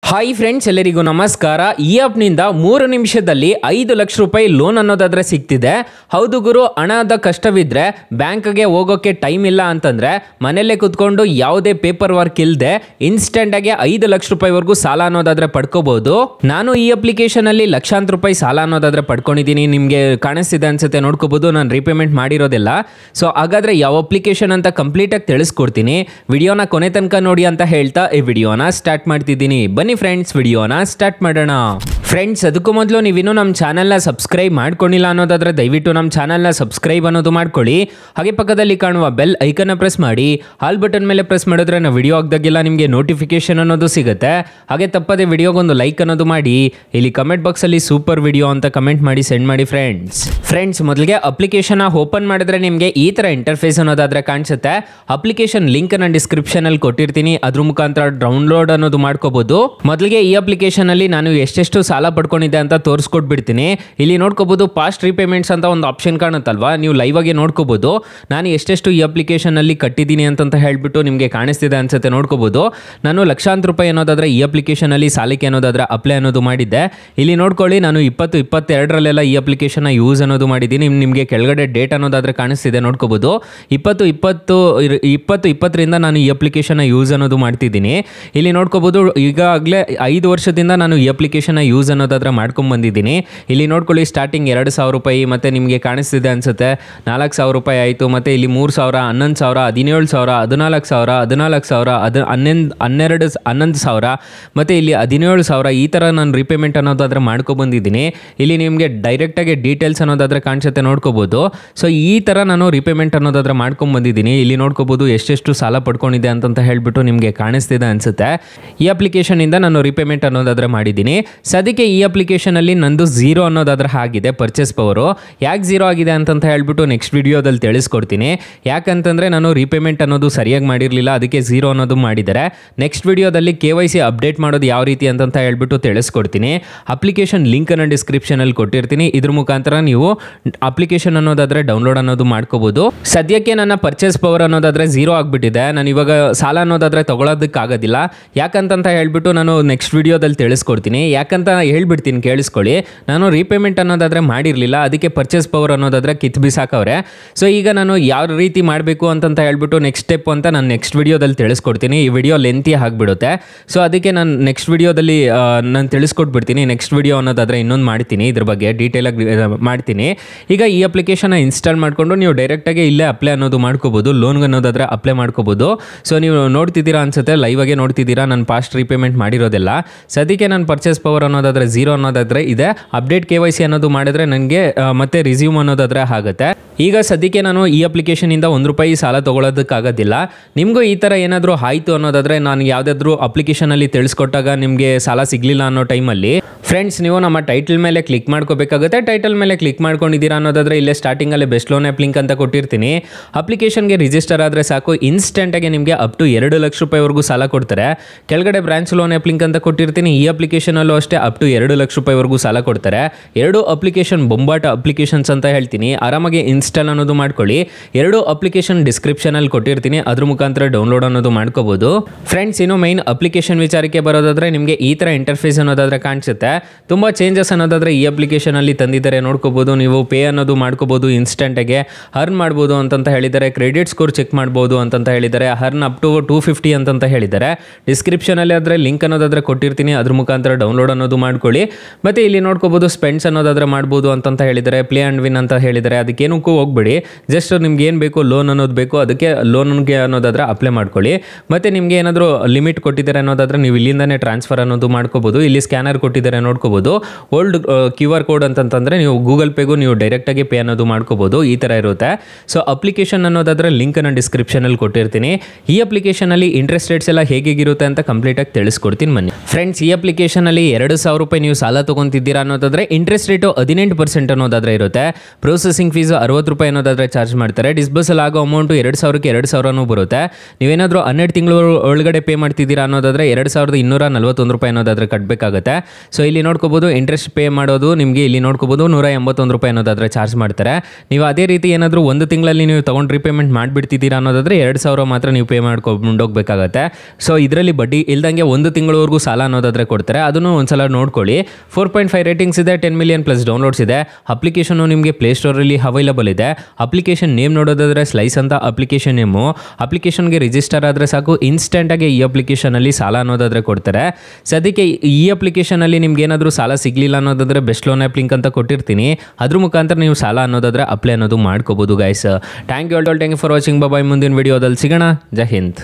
Hi friends, ಎಲ್ಲರಿಗೂ ನಮಸ್ಕಾರ. ಈ ಆಪ್ನಿಂದ 3 ನಿಮಿಷದಲ್ಲಿ 5 ಲಕ್ಷ ರೂಪಾಯಿ ಲೋನ್ ಅನ್ನೋದಾದ್ರೆ ಸಿಗ್ತಿದೆ. ಹೌದು ಗುರು, ಹಣದ ಕಷ್ಟವಿದ್ರೆ ಬ್ಯಾಂಕ್ಗೆ ಹೋಗೋಕೆ ಟೈಮ್ ಇಲ್ಲ ಅಂತಂದ್ರೆ ಮನೆಯಲ್ಲೇ ಕುತ್ಕೊಂಡು ಯಾವುದೇ ಪೇಪರ್ ವರ್ಕ್ ಇಲ್ಲದೆ ಇನ್ಸ್ಟೆಂಟ್ ಆಗಿ 5 ಲಕ್ಷ ರೂಪಾಯಿವರೆಗೂ ಸಾಲ ಅನ್ನೋದಾದ್ರೆ ಪಡ್ಕೋಬಹುದು. ನಾನು ಈ ಅಪ್ಲಿಕೇಶನ್ ಅಲ್ಲಿ ಲಕ್ಷಾಂತರ ರೂಪಾಯಿ ಸಾಲ ಅನ್ನೋದಾದ್ರೆ ಪಡ್ಕೊಂಡಿದ್ದೀನಿ. ನಿಮಗೆ ಕಾಣಿಸ್ತಿದೆ ಅನ್ಸುತ್ತೆ, ನೋಡ್ಕೋಬಹುದು. ನಾನು ರೀಪೇಮೆಂಟ್ ಮಾಡಿರೋದಿಲ್ಲ. ಸೊ ಹಾಗಾದ್ರೆ ಯಾವ ಅಪ್ಲಿಕೇಶನ್ ಅಂತ ಕಂಪ್ಲೀಟ್ ಆಗಿ ತಿಳಿಸ್ಕೊಡ್ತೀನಿ. ವಿಡಿಯೋನ ಕೊನೆ ತನಕ ನೋಡಿ ಅಂತ ಹೇಳ್ತಾ ಈ ವಿಡಿಯೋನ ಸ್ಟಾರ್ಟ್ ಮಾಡ್ತಿದ್ದೀನಿ. ಬನ್ನಿ ಫ್ರೆಂಡ್ಸ್, ವಿಡಿಯೋನ ಸ್ಟಾರ್ಟ್ ಮಾಡೋಣ. ಫ್ರೆಂಡ್ಸ್, ಅದಕ್ಕೂ ಮೊದಲು ನೀವಿನ್ನೂ ನಮ್ಮ ಚಾನಲ್ನ ಸಬ್ಸ್ಕ್ರೈಬ್ ಮಾಡ್ಕೊಂಡಿಲ್ಲ ಅನ್ನೋದಾದ್ರೆ ದಯವಿಟ್ಟು ನಮ್ಮ ಚಾನಲ್ನ ಸಬ್ಸ್ಕ್ರೈಬ್ ಅನ್ನೋದು ಮಾಡ್ಕೊಳ್ಳಿ. ಹಾಗೆ ಪಕ್ಕದಲ್ಲಿ ಕಾಣುವ ಬೆಲ್ ಐಕನ್ನ ಪ್ರೆಸ್ ಮಾಡಿ. ಆಲ್ ಬಟನ್ ಮೇಲೆ ಪ್ರೆಸ್ ಮಾಡಿದ್ರೆ ನಾವು ವಿಡಿಯೋ ಹಾಕಿದಾಗೆಲ್ಲ ನಿಮಗೆ ನೋಟಿಫಿಕೇಶನ್ ಅನ್ನೋದು ಸಿಗುತ್ತೆ. ಹಾಗೆ ತಪ್ಪದೆ ವಿಡಿಯೋಗೊಂದು ಲೈಕ್ ಅನ್ನೋದು ಮಾಡಿ. ಇಲ್ಲಿ ಕಮೆಂಟ್ ಬಾಕ್ಸಲ್ಲಿ ಸೂಪರ್ ವಿಡಿಯೋ ಅಂತ ಕಮೆಂಟ್ ಮಾಡಿ ಸೆಂಡ್ ಮಾಡಿ ಫ್ರೆಂಡ್ಸ್. ಮೊದಲಿಗೆ ಅಪ್ಲಿಕೇಶನ್ ಓಪನ್ ಮಾಡಿದ್ರೆ ನಿಮಗೆ ಈ ಥರ ಇಂಟರ್ಫೇಸ್ ಅನ್ನೋದಾದ್ರೆ ಕಾಣಿಸುತ್ತೆ. ಅಪ್ಲಿಕೇಶನ್ ಲಿಂಕ್ ನಾನು ಡಿಸ್ಕ್ರಿಪ್ಷನ್ ಅಲ್ಲಿ ಕೊಟ್ಟಿರ್ತೀನಿ. ಅದ್ರ ಮುಖಾಂತರ ಡೌನ್ಲೋಡ್ ಅನ್ನೋದು ಮಾಡ್ಕೋಬಹುದು. ಮೊದಲಿಗೆ ಈ ಅಪ್ಲಿಕೇಶನ್ ಅಲ್ಲಿ ನಾನು ಎಷ್ಟೆಷ್ಟು ಸಾಲ ಪಡ್ಕೊಂಡಿದ್ದೆ ಅಂತ ತೋರಿಸ್ಕೊಟ್ಬಿಡ್ತೀನಿ. ಇಲ್ಲಿ ನೋಡ್ಕೋಬಹುದು ಪಾಸ್ಟ್ ರೀಪೇಮೆಂಟ್ಸ್ ಅಂತ ಒಂದು ಆಪ್ಷನ್ ಕಾಣುತ್ತಲ್ವಾ, ನೀವು ಲೈವ್ ಆಗಿ ನೋಡ್ಕೋಬಹುದು. ನಾನು ಎಷ್ಟೆಷ್ಟು ಈ ಅಪ್ಲಿಕೇಶನ್ ಅಲ್ಲಿ ಕಟ್ಟಿದ್ದೀನಿ ಅಂತ ಹೇಳ್ಬಿಟ್ಟು ನಿಮಗೆ ಕಾಣಿಸ್ತಿದೆ ಅನ್ಸುತ್ತೆ, ನೋಡ್ಕೋಬಹುದು. ನಾನು ಲಕ್ಷಾಂತರ ರೂಪಾಯಿ ಅನ್ನೋದಾದ್ರೆ ಈ ಅಪ್ಲಿಕೇಶನ್ ಅಲ್ಲಿ ಸಾಲಕ್ಕೆ ಅನ್ನೋದಾದ್ರೆ ಅಪ್ಲೈ ಅನ್ನೋದು ಮಾಡಿದ್ದೆ. ಇಲ್ಲಿ ನೋಡ್ಕೊಳ್ಳಿ, ನಾನು 2022 ಈ ಅಪ್ಲಿಕೇಶನ್ ಯೂಸ್ ಅನ್ನೋದು ಮಾಡಿದ್ದೀನಿ. ನಿಮಗೆ ಕೆಳಗಡೆ ಡೇಟ್ ಅನ್ನೋದಾದ್ರೆ ಕಾಣಿಸ್ತಿದೆ, ನೋಡ್ಕೋಬಹುದು. 2020ರಿಂದ ನಾನು ಈ ಅಪ್ಲಿಕೇಶನ್ ಯೂಸ್ ಅನ್ನೋದು ಮಾಡ್ತಿದ್ದೀನಿ. ಇಲ್ಲಿ ನೋಡ್ಕೋಬಹುದು, ಈಗಾಗಲೇ 5 ವರ್ಷದಿಂದ ನಾನು ಈ ಅಪ್ಲಿಕೇಶನ್ ಯೂಸ್ ಅನ್ನೋದಾದ್ರೆ ಮಾಡ್ಕೊಂಡ್ ಬಂದಿದ್ದೀನಿ. ಇಲ್ಲಿ ನೋಡ್ಕೊಳ್ಳಿ, ಸ್ಟಾರ್ಟಿಂಗ್ 2,000 ರೂಪಾಯಿ, ಮತ್ತೆ ನಿಮಗೆ ಕಾಣಿಸ್ತಿದೆ ಅನ್ಸುತ್ತೆ 4,000 ರೂಪಾಯಿ ಆಯಿತು. ಮತ್ತೆ ಇಲ್ಲಿ 3,000, 11,000, 17,000, 14,000, 14,000, 11,000, ಮತ್ತೆ ಇಲ್ಲಿ 17,000 ಈ ಥರ ನಾನು ರೀಪೇಮೆಂಟ್ ಅನ್ನೋದಾದ್ರೆ ಮಾಡ್ಕೊಬಂದಿದ್ದೀನಿ. ಇಲ್ಲಿ ನಿಮಗೆ ಡೈರೆಕ್ಟಾಗಿ ಡೀಟೇಲ್ಸ್ ಅನ್ನೋದಾದ್ರೆ ಕಾಣಿಸುತ್ತೆ, ನೋಡ್ಕೋಬಹುದು. ಸೊ ಈ ಥರ ನಾನು ರೀಪೇಮೆಂಟ್ ಅನ್ನೋದಾದ್ರೆ ಮಾಡ್ಕೊಂಬಂದಿದ್ದೀನಿ. ಇಲ್ಲಿ ನೋಡ್ಕೋಬಹುದು ಎಷ್ಟೆಷ್ಟು ಸಾಲ ಪಡ್ಕೊಂಡಿದೆ ಅಂತ ಹೇಳ್ಬಿಟ್ಟು ನಿಮಗೆ ಕಾಣಿಸ್ತಿದೆ ಅನ್ಸುತ್ತೆ. ಈ ಅಪ್ಲಿಕೇಶನ್ ಇಂದ ನಾನು ರೀಪೇಮೆಂಟ್ ಅನ್ನೋದಾದ್ರೆ ಮಾಡಿದ್ದೀನಿ. ಸದ್ಯಕ್ಕೆ ಈ ಅಪ್ಲಿಕೇಶನ್ ಅಲ್ಲಿ ನಂದು 0 ಅನ್ನೋದಾದ್ರೆ ಆಗಿದೆ ಪರ್ಚೇಸ್ ಪವರು. ಯಾಕೆ 0 ಆಗಿದೆ ಅಂತ ಹೇಳ್ಬಿಟ್ಟು ನೆಕ್ಸ್ಟ್ ವಿಡಿಯೋದಲ್ಲಿ ತಿಳಿಸ್ಕೊಡ್ತೀನಿ. ಯಾಕಂತಂದ್ರೆ ನಾನು ರೀಪೇಮೆಂಟ್ ಅನ್ನೋದು ಸರಿಯಾಗಿ ಮಾಡಿರಲಿಲ್ಲ, ಅದಕ್ಕೆ 0 ಅನ್ನೋದು ಮಾಡಿದ್ದಾರೆ. ನೆಕ್ಸ್ಟ್ ವಿಡಿಯೋದಲ್ಲಿ KYC ಅಪ್ಡೇಟ್ ಮಾಡೋದು ಯಾವ ರೀತಿ ಅಂತ ಹೇಳ್ಬಿಟ್ಟು ತಿಳಿಸ್ಕೊಡ್ತೀನಿ. ಅಪ್ಲಿಕೇಶನ್ ಲಿಂಕ್ ಅನ್ನು ಡಿಸ್ಕ್ರಿಪ್ಷನ್ ಅಲ್ಲಿ ಕೊಟ್ಟಿರ್ತೀನಿ. ಇದ್ರ ಮುಖಾಂತರ ನೀವು ಅಪ್ಲಿಕೇಶನ್ ಅನ್ನೋದಾದ್ರೆ ಡೌನ್ಲೋಡ್ ಅನ್ನೋದು ಮಾಡ್ಕೋಬಹುದು. ಸದ್ಯಕ್ಕೆ ನನ್ನ ಪರ್ಚೇಸ್ ಪವರ್ ಅನ್ನೋದಾದ್ರೆ 0 ಆಗ್ಬಿಟ್ಟಿದೆ. ನಾನು ಇವಾಗ ಸಾಲ ಅನ್ನೋದಾದ್ರೆ ತಗೊಳ್ಳೋದಕ್ಕಾಗೋದಿಲ್ಲ. ಯಾಕಂತ ಹೇಳ್ಬಿಟ್ಟು ನಾನು ನೆಕ್ಸ್ಟ್ ವಿಡಿಯೋದಲ್ಲಿ ತಿಳಿಸ್ಕೊಡ್ತೀನಿ. ಯಾಕಂತ ಹೇಳ್ಬಿಡ್ತೀನಿ, ಕೇಳಿಸ್ಕೊಳ್ಳಿ. ನಾನು ರೀಪೇಮೆಂಟ್ ಅನ್ನೋದಾದ್ರೆ ಮಾಡಿರಲಿಲ್ಲ, ಅದಕ್ಕೆ ಪರ್ಚೇಸ್ ಪವರ್ ಅನ್ನೋದಾದ್ರೆ ಕಿತ್ ಬಿಸಾಕವ್ರೆ. ಸೊ ಈಗ ನಾನು ಯಾವ ರೀತಿ ಮಾಡಬೇಕು ಅಂತ ಹೇಳ್ಬಿಟ್ಟು ನೆಕ್ಸ್ಟ್ ಸ್ಟೆಪ್ ಅಂತ ನಾನು ನೆಕ್ಸ್ಟ್ ವಿಡಿಯೋದಲ್ಲಿ ತಿಳಿಸ್ಕೊಡ್ತೀನಿ. ಈ ವಿಡಿಯೋ ಲೆಂತಿ ಆಗಿಬಿಡುತ್ತೆ. ಸೊ ಅದಕ್ಕೆ ನಾನು ನೆಕ್ಸ್ಟ್ ವಿಡಿಯೋದಲ್ಲಿ ನಾನು ತಿಳಿಸ್ಕೊಟ್ಬಿಡ್ತೀನಿ. ನೆಕ್ಸ್ಟ್ ವಿಡಿಯೋ ಅನ್ನೋದಾದ್ರೆ ಇನ್ನೊಂದು ಮಾಡ್ತೀನಿ, ಇದ್ರ ಬಗ್ಗೆ ಡೀಟೇಲಾಗಿ ಮಾಡ್ತೀನಿ. ಈಗ ಈ ಅಪ್ಲಿಕೇಶನ್ ಇನ್ಸ್ಟಾಲ್ ಮಾಡಿಕೊಂಡು ನೀವು ಡೈರೆಕ್ಟಾಗಿ ಇಲ್ಲೇ ಅಪ್ಲೈ ಅನ್ನೋದು ಮಾಡ್ಕೋಬಹುದು. ಲೋನ್ ಅನ್ನೋದಾದ್ರೆ ಅಪ್ಲೈ ಮಾಡ್ಕೋಬಹುದು. ಸೊ ನೀವು ನೋಡ್ತಿದ್ದೀರಾ ಅನ್ಸುತ್ತೆ, ಲೈವ್ ಆಗಿ ನೋಡ್ತಿದ್ದೀರಾ. ನಾನು ಪಾಸ್ಟ್ ರೀಪೇಮೆಂಟ್ ಮಾಡಿರೋದಿಲ್ಲ. ಸದ್ಯಕ್ಕೆ ನಾನು ಪರ್ಚೇಸ್ ಪವರ್ ಅನ್ನೋದಾದ್ರೆ 0 ಅನ್ನೋದಾದ್ರೆ ಇದೆ. ಅಪ್ಡೇಟ್ KYC ಅನ್ನೋದು ಮಾಡಿದ್ರೆ ನನಗೆ ಮತ್ತೆ ರಿಸ್ಯೂಮ್ ಅನ್ನೋದಾದ್ರೆ ಆಗುತ್ತೆ. ಈಗ ಸದ್ಯಕ್ಕೆ ನಾನು ಈ ಅಪ್ಲಿಕೇಶನ್ ಇಂದ ₹1 ಸಾಲ ತಗೊಳ್ಳೋದಕ್ಕಾಗೋದಿಲ್ಲ. ನಿಮಗೂ ಈ ಥರ ಏನಾದರೂ ಆಯಿತು ಅನ್ನೋದಾದ್ರೆ ನಾನು ಯಾವುದಾದ್ರೂ ಅಪ್ಲಿಕೇಶನ್ ಅಲ್ಲಿ ತಿಳಿಸ್ಕೊಟ್ಟಾಗ ನಿಮಗೆ ಸಾಲ ಸಿಗಲಿಲ್ಲ ಅನ್ನೋ ಟೈಮಲ್ಲಿ ಫ್ರೆಂಡ್ಸ್, ನೀವು ನಮ್ಮ ಟೈಟಲ್ ಮೇಲೆ ಕ್ಲಿಕ್ ಮಾಡ್ಕೋಬೇಕಾಗುತ್ತೆ. ಟೈಟಲ್ ಮೇಲೆ ಕ್ಲಿಕ್ ಮಾಡ್ಕೊಂಡಿದ್ದೀರಾ ಅನ್ನೋದಾದ್ರೆ ಇಲ್ಲೇ ಸ್ಟಾರ್ಟಿಂಗಲ್ಲಿ ಬೆಸ್ಟ್ ಲೋನ್ ಆ್ಯಪ್ ಲಿಂಕ್ ಅಂತ ಕೊಟ್ಟಿರ್ತೀನಿ. ಅಪ್ಲಿಕೇಶನ್ಗೆ ರಿಜಿಸ್ಟರ್ ಆದರೆ ಸಾಕು, ಇನ್ಸ್ಟೆಂಟಾಗಿ ನಿಮಗೆ ಅಪ್ ಟು 2 ಲಕ್ಷ ರೂಪಾಯಿವರೆಗೂ ಸಾಲ ಕೊಡ್ತಾರೆ. ಕೆಳಗಡೆ ಬ್ರಾಂಚ್ ಲೋನ್ ಆ್ಯಪ್ ಲಿಂಕ್ ಅಂತ ಕೊಟ್ಟಿರ್ತೀನಿ. ಈ ಅಪ್ಲಿಕೇಶನಲ್ಲೂ ಅಷ್ಟೇ ಅಪ್ ಟು 2 ಲಕ್ಷ ರೂಪಾಯಿವರೆಗೂ ಸಾಲ ಕೊಡ್ತಾರೆ. 2 ಅಪ್ಲಿಕೇಶನ್ ಬೊಂಬಾಟ ಅಪ್ಲಿಕೇಶನ್ಸ್ ಅಂತ ಹೇಳ್ತೀನಿ. ಆರಾಮಾಗಿ ಇನ್ಸ್ಟಾಲ್ ಅನ್ನೋದು ಮಾಡ್ಕೊಳ್ಳಿ. 2 ಅಪ್ಲಿಕೇಶನ್ ಡಿಸ್ಕ್ರಿಪ್ಷನಲ್ಲಿ ಕೊಟ್ಟಿರ್ತೀನಿ, ಅದ್ರ ಮುಖಾಂತರ ಡೌನ್ಲೋಡ್ ಅನ್ನೋದು ಮಾಡ್ಕೋಬಹುದು. ಫ್ರೆಂಡ್ಸ್, ಇನ್ನು ಮೈನ್ ಅಪ್ಲಿಕೇಶನ್ ವಿಚಾರಕ್ಕೆ ಬರೋದಾದ್ರೆ ನಿಮಗೆ ಈ ಥರ ಇಂಟರ್ಫೇಸ್ ಅನ್ನೋದಾದ್ರೆ ಕಾಣಿಸುತ್ತೆ. ತುಂಬ ಚೇಂಜಸ್ ಅನ್ನೋದಾದ್ರೆ ಈ ಅಪ್ಲಿಕೇಶನ್ ಅಲ್ಲಿ ತಂದಿದ್ದಾರೆ, ನೋಡ್ಕೋಬಹುದು. ನೀವು ಪೇ ಅನ್ನೋದು ಮಾಡ್ಕೋಬಹುದು, ಇನ್ಸ್ಟೆಂಟಾಗೆ ಅರ್ನ್ ಮಾಡ್ಬೋದು ಅಂತ ಹೇಳಿದ್ದಾರೆ. ಕ್ರೆಡಿಟ್ ಸ್ಕೋರ್ ಚೆಕ್ ಮಾಡ್ಬೋದು ಅಂತ ಹೇಳಿದ್ದಾರೆ. ಅರ್ನ್ ಅಪ್ ಟು 250 ಅಂತ ಹೇಳಿದ್ದಾರೆ. ಡಿಸ್ಕ್ರಿಪ್ಷನಲ್ಲಿ ಆದರೆ ಲಿಂಕ್ ಅನ್ನೋದಾದ್ರೆ ಕೊಟ್ಟಿರ್ತೀನಿ, ಅದ್ರ ಮುಖಾಂತರ ಡೌನ್ಲೋಡ್ ಅನ್ನೋದು ಮಾಡ್ಕೊಳ್ಳಿ. ಮತ್ತೆ ಇಲ್ಲಿ ನೋಡ್ಕೋಬಹುದು ಸ್ಪೆಂಡ್ಸ್ ಅನ್ನೋದಾದ್ರೆ ಮಾಡ್ಬೋದು ಅಂತ ಹೇಳಿದ್ದಾರೆ. ಪ್ಲೇ ಆ್ಯಂಡ್ ವಿನ್ ಅಂತ ಹೇಳಿದ್ದಾರೆ. ಅದಕ್ಕೇನಕ್ಕೂ ಹೋಗ್ಬೇಡಿ, ಜಸ್ಟ್ ನಿಮ್ಗೆ ಏನು ಬೇಕು, ಲೋನ್ ಅನ್ನೋದು ಬೇಕು, ಅದಕ್ಕೆ ಲೋನ್ಗೆ ಅನ್ನೋದಾದ್ರೆ ಅಪ್ಲೈ ಮಾಡ್ಕೊಳ್ಳಿ. ಮತ್ತೆ ನಿಮಗೆ ಏನಾದರೂ ಲಿಮಿಟ್ ಕೊಟ್ಟಿದ್ದಾರೆ ಅನ್ನೋದಾದ್ರೆ ನೀವು ಇಲ್ಲಿಂದಾನೇ ಟ್ರಾನ್ಸ್ಫರ್ ಅನ್ನೋದು ಮಾಡ್ಕೋಬಹುದು. ಇಲ್ಲಿ ಸ್ಕ್ಯಾನರ್ ಕೊಟ್ಟಿದ್ದಾರೆ, ನೋಡ್ಕೋಬಹುದು. ಓಲ್ಡ್ QR ಕೋಡ್ ಅಂತಂದ್ರೆ ನೀವು ಗೂಗಲ್ ಪೇಗೂ ನೀವು ಡೈರೆಕ್ಟಾಗಿ ಪೇ ಅನ್ನೋದು ಮಾಡ್ಕೋಬಹುದು. ಈ ಥರ ಇರುತ್ತೆ. ಸೊ ಅಪ್ಲಿಕೇಶನ್ ಅನ್ನೋದಾದ್ರೆ ಲಿಂಕ್ ಅನ್ನು ಡಿಸ್ಕ್ರಿಪ್ಷನಲ್ಲಿ ಕೊಟ್ಟಿರ್ತೀನಿ. ಈ ಅಪ್ಲಿಕೇಶನ್ ಅಲ್ಲಿ ಇಂಟ್ರೆಸ್ಟ್ ರೇಟ್ಸ್ ಎಲ್ಲ ಹೇಗಿರುತ್ತೆ ಅಂತ ಕಂಪ್ಲೀಟ್ ಆಗಿ ತಿಳಿಸ್ಕೊಡ್ತೀನಿ ಬನ್ನಿ. ಫ್ರೆಂಡ್ಸ್, ಈ ಅಪ್ಲಿಕೇಶನ್ ಅಲ್ಲಿ 2,000 ರೂಪಾಯಿ ನೀವು ಸಾಲ ತಗೊಂತಿದ್ದೀರಾ ಅನ್ನೋದಾದ್ರೆ ಇಂಟ್ರೆಸ್ಟ್ ರೇಟು 18% ಅನ್ನೋದಾದ್ರೆ ಇರುತ್ತೆ. ಪ್ರೊಸೆಸಿಂಗ್ ಫೀಸ್ 60 ರೂಪಾಯಿ ಅನ್ನೋದಾದ್ರೆ ಚಾರ್ಜ್ ಮಾಡ್ತಾರೆ. ಡಿಸ್ಬರ್ಸಲ್ ಆಗೋ ಅಮೌಂಟು 2,000ಕ್ಕೆ 2,000 ಬರುತ್ತೆ. ನೀವೇನಾದರೂ 12 ತಿಂಗಳು ಒಳಗಡೆ ಪೇ ಮಾಡ್ತಿದ್ದೀರಾ ಅನ್ನೋದಾದ್ರೆ 2,241 ರೂಪಾಯಿ ಅನ್ನೋದಾದ್ರೆ ಕಟ್ಟಬೇಕಾಗುತ್ತೆ. ಸೊ ಇಲ್ಲಿ ಇಲ್ಲಿ ನೋಡ್ಕೋಬೋದು ಇಂಟ್ರೆಸ್ಟ್ ಪೇ ಮಾಡೋದು ನಿಮಗೆ ಇಲ್ಲಿ ನೋಡ್ಕೋಬೋದು ₹181 ಅನ್ನೋದಾದರೆ ಚಾರ್ಜ್ ಮಾಡ್ತಾರೆ. ನೀವು ಅದೇ ರೀತಿ ಏನಾದರೂ ಒಂದು ತಿಂಗಳಲ್ಲಿ ನೀವು ತೊಗೊಂಡು ರೀಪೇಮೆಂಟ್ ಮಾಡಿಬಿಡ್ತಿದ್ದೀರಾ ಅನ್ನೋದಾದರೆ 2,000 ಮಾತ್ರ ನೀವು ಪೇ ಮಾಡ್ಕೊಂಡು ಹೋಗಬೇಕಾಗತ್ತೆ. ಸೊ ಇದರಲ್ಲಿ ಬಡ್ಡಿ ಇಲ್ದಂಗೆ ಒಂದು ತಿಂಗಳವರೆಗೂ ಸಾಲ ಅನ್ನೋದಾದರೆ ಕೊಡ್ತಾರೆ. ಅದನ್ನು ಒಂದ್ಸಲ ನೋಡ್ಕೊಳ್ಳಿ. 4.5 ರೇಟಿಂಗ್ಸ್ ಇದೆ, 10 ಮಿಲಿಯನ್ ಪ್ಲಸ್ ಡೌನ್ಲೋಡ್ಸ್ ಇದೆ. ಅಪ್ಲಿಕೇಶನ್ನು ನಿಮಗೆ ಪ್ಲೇಸ್ಟೋರಲ್ಲಿ ಅವೈಲಬಲ್ ಇದೆ. ಅಪ್ಲಿಕೇಶನ್ ನೇಮ್ ನೋಡೋದಾದರೆ ಸ್ಲೈಸ್ ಅಂತ ಅಪ್ಲಿಕೇಶನ್ ನೇಮು. ಅಪ್ಲಿಕೇಶನ್ಗೆ ರಿಜಿಸ್ಟರ್ ಆದರೆ ಸಾಕು, ಇನ್ಸ್ಟೆಂಟಾಗಿ ಈ ಅಪ್ಲಿಕೇಶನಲ್ಲಿ ಸಾಲ ಅನ್ನೋದಾದರೆ ಕೊಡ್ತಾರೆ. ಸದ್ಯಕ್ಕೆ ಈ ಅಪ್ಲಿಕೇಶನಲ್ಲಿ ನಿಮ್ಗೆ ಏನಾದರೂ ಸಾಲ ಸಿಗಲಿಲ್ಲ ಅನ್ನೋದಾದರೆ ಬೆಸ್ಟ್ ಲೋನ್ ಆ್ಯಪ್ ಲಿಂಕ್ ಅಂತ ಕೊಟ್ಟಿರ್ತೀನಿ. ಅದ್ರ ಮುಖಾಂತರ ನೀವು ಸಾಲ ಅನ್ನೋದಾದರೆ ಅಪ್ಲೈ ಅನ್ನೋದು ಮಾಡ್ಕೋಬೋದು guys. Thank you for watching. Bye. ಮುಂದಿನ ವಿಡಿಯೋದಲ್ಲಿ ಸಿಗೋಣ. ಜೈ ಹಿಂದ್.